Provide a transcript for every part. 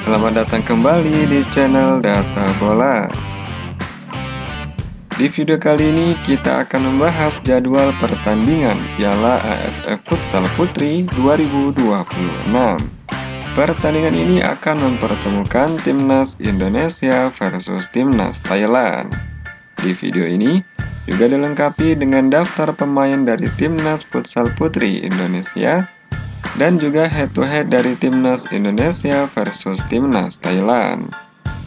Selamat datang kembali di channel Data Bola. Di video kali ini kita akan membahas jadwal pertandingan Piala AFF Futsal Putri 2026. Pertandingan ini akan mempertemukan Timnas Indonesia versus Timnas Thailand. Di video ini juga dilengkapi dengan daftar pemain dari Timnas Futsal Putri Indonesia dan juga head-to-head dari Timnas Indonesia versus Timnas Thailand.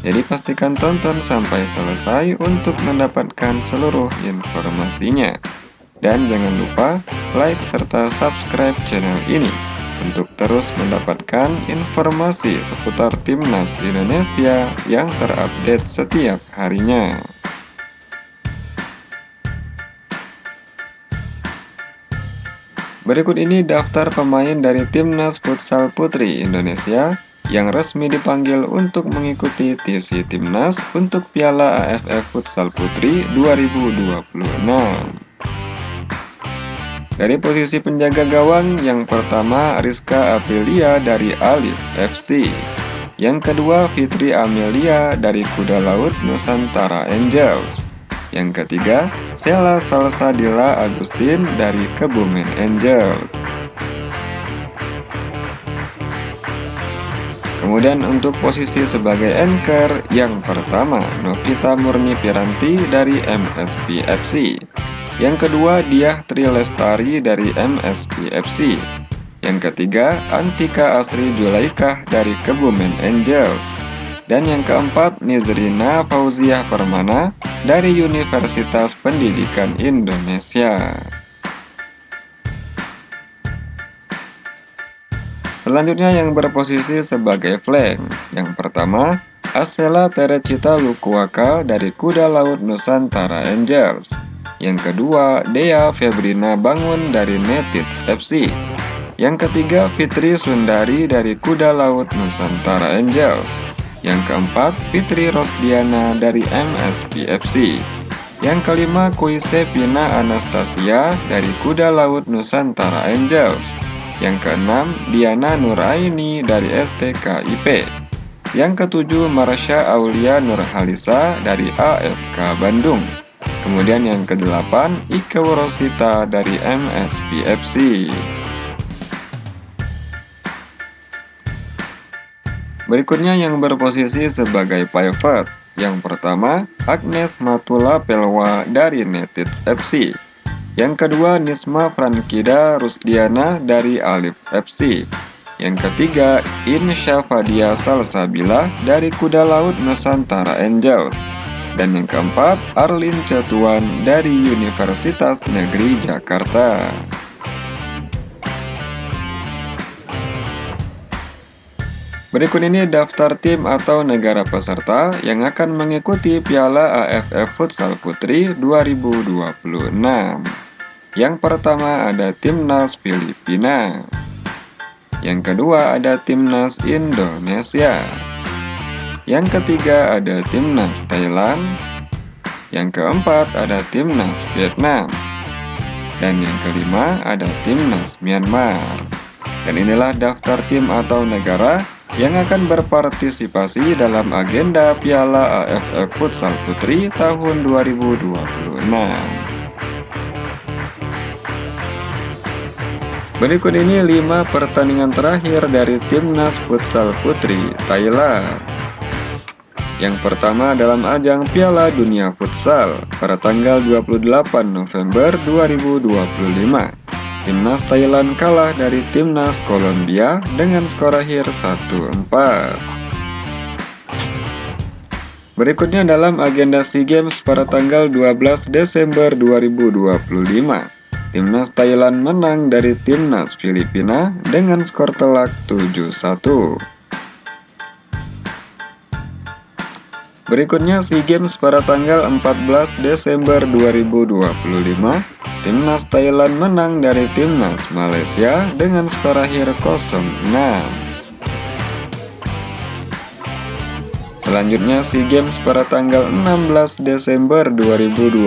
Jadi pastikan tonton sampai selesai untuk mendapatkan seluruh informasinya. Dan jangan lupa like serta subscribe channel ini untuk terus mendapatkan informasi seputar Timnas Indonesia yang terupdate setiap harinya. Berikut ini daftar pemain dari Timnas Futsal Putri Indonesia yang resmi dipanggil untuk mengikuti TC Timnas untuk Piala AFF Futsal Putri 2026. Dari posisi penjaga gawang, yang pertama Rizka Aprilia dari Alif FC, yang kedua Fitri Amelia dari Kuda Laut Nusantara Angels, yang ketiga, Sela Salsadila Agustin dari Kebumen Angels. Kemudian untuk posisi sebagai anchor, yang pertama Novita Murni Piranti dari MSP FC, yang kedua Diah Trilestari dari MSP FC, yang ketiga Antika Asri Julaikah dari Kebumen Angels, dan yang keempat Nizrina Fauziah Permana dari Universitas Pendidikan Indonesia. Selanjutnya yang berposisi sebagai flank, yang pertama Asela Terecita Lukuaka dari Kuda Laut Nusantara Angels, yang kedua Dea Febrina Bangun dari Netids FC, yang ketiga Fitri Sundari dari Kuda Laut Nusantara Angels, yang keempat Fitri Rosdiana dari MSP FC, yang kelima Kuise Pina Anastasia dari Kuda Laut Nusantara Angels, yang keenam Diana Nuraini dari STKIP, yang ketujuh Marsha Aulia Nurhalisa dari AFK Bandung, kemudian yang kedelapan Ike Rosita dari MSP FC. Berikutnya yang berposisi sebagai pivot, yang pertama Agnes Matula Pelwa dari Netids FC, yang kedua Nisma Frankida Rusdiana dari Alif FC, yang ketiga Insya Fadia Salsabila dari Kuda Laut Nusantara Angels, dan yang keempat Arlin Catuan dari Universitas Negeri Jakarta. Berikut ini daftar tim atau negara peserta yang akan mengikuti Piala AFF Futsal Putri 2026. Yang pertama ada Timnas Filipina, yang kedua ada Timnas Indonesia, yang ketiga ada Timnas Thailand, yang keempat ada Timnas Vietnam, dan yang kelima ada Timnas Myanmar. Dan inilah daftar tim atau negara yang akan berpartisipasi dalam agenda Piala AFF Futsal Putri tahun 2026. Berikut ini 5 pertandingan terakhir dari Timnas Futsal Putri Thailand. Yang pertama dalam ajang Piala Dunia Futsal pada tanggal 28 November 2025. Timnas Thailand kalah dari Timnas Kolombia dengan skor akhir 1-4. Berikutnya dalam agenda SEA Games pada tanggal 12 Desember 2025. Timnas Thailand menang dari Timnas Filipina dengan skor telak 7-1. Berikutnya SEA Games pada tanggal 14 Desember 2025. Timnas Thailand menang dari Timnas Malaysia dengan skor akhir 0-6. Selanjutnya SEA Games pada tanggal 16 Desember 2025.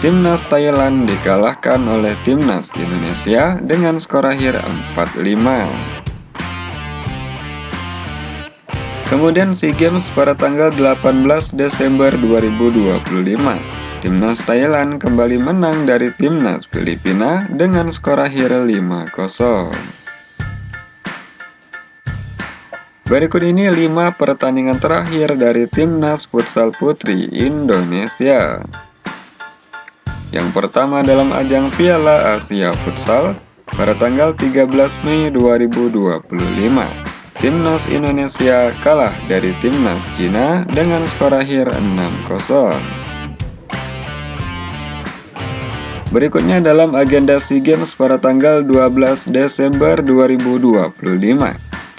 Timnas Thailand dikalahkan oleh Timnas Indonesia dengan skor akhir 4-5. Kemudian SEA Games pada tanggal 18 Desember 2025. Timnas Thailand kembali menang dari Timnas Filipina dengan skor akhir 5-0. Berikut ini 5 pertandingan terakhir dari Timnas Futsal Putri Indonesia. Yang pertama dalam ajang Piala Asia Futsal pada tanggal 13 Mei 2025. Timnas Indonesia kalah dari Timnas Cina dengan skor akhir 6-0. Berikutnya dalam agenda SEA Games pada tanggal 12 Desember 2025.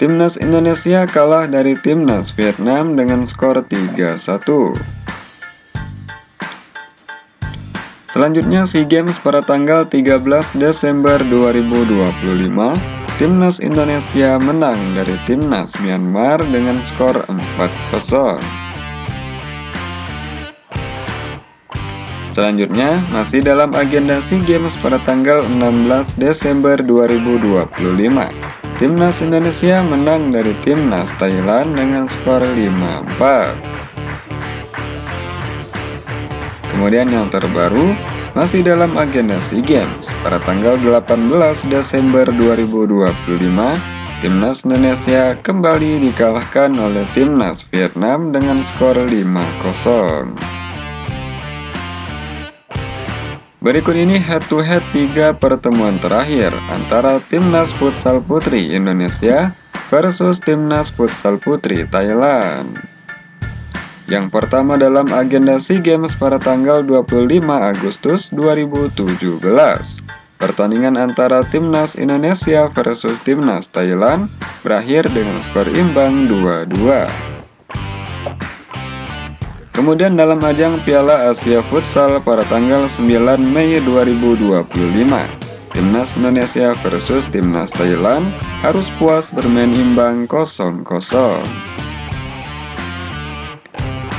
Timnas Indonesia kalah dari Timnas Vietnam dengan skor 3-1. Selanjutnya SEA Games pada tanggal 13 Desember 2025, Timnas Indonesia menang dari Timnas Myanmar dengan skor 4-0. Selanjutnya, masih dalam agenda SEA Games pada tanggal 16 Desember 2025, Timnas Indonesia menang dari Timnas Thailand dengan skor 5-4. Kemudian yang terbaru, masih dalam agenda SEA Games, pada tanggal 18 Desember 2025, Timnas Indonesia kembali dikalahkan oleh Timnas Vietnam dengan skor 5-0. Berikut ini head-to-head 3 pertemuan terakhir antara Timnas Futsal Putri Indonesia versus Timnas Futsal Putri Thailand. Yang pertama dalam agenda SEA Games pada tanggal 25 Agustus 2017. Pertandingan antara Timnas Indonesia versus Timnas Thailand berakhir dengan skor imbang 2-2. Kemudian dalam ajang Piala Asia Futsal pada tanggal 9 Mei 2025, Timnas Indonesia versus Timnas Thailand harus puas bermain imbang 0-0.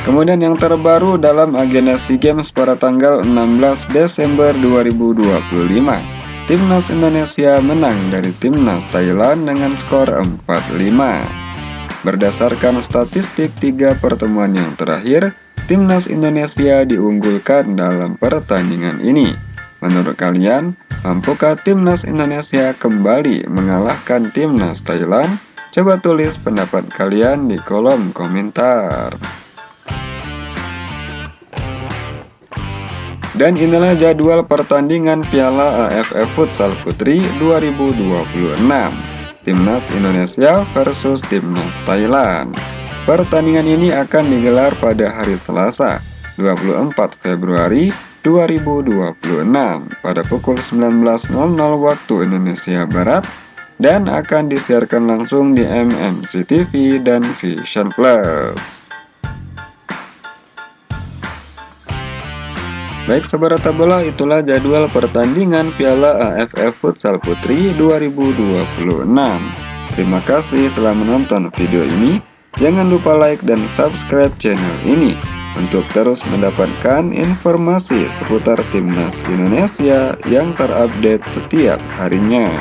Kemudian yang terbaru dalam agenda SEA Games pada tanggal 16 Desember 2025, Timnas Indonesia menang dari Timnas Thailand dengan skor 4-5. Berdasarkan statistik 3 pertemuan yang terakhir, Timnas Indonesia diunggulkan dalam pertandingan ini. Menurut kalian, mampukah Timnas Indonesia kembali mengalahkan Timnas Thailand? Coba tulis pendapat kalian di kolom komentar. Dan inilah jadwal pertandingan Piala AFF Futsal Putri 2026. Timnas Indonesia versus Timnas Thailand. Pertandingan ini akan digelar pada hari Selasa, 24 Februari 2026 pada pukul 19.00 waktu Indonesia Barat dan akan disiarkan langsung di MNC TV dan Vision Plus. Baik Sobat Rata Bola, itulah jadwal pertandingan Piala AFF Futsal Putri 2026. Terima kasih telah menonton video ini. Jangan lupa like dan subscribe channel ini untuk terus mendapatkan informasi seputar Timnas Indonesia yang terupdate setiap harinya.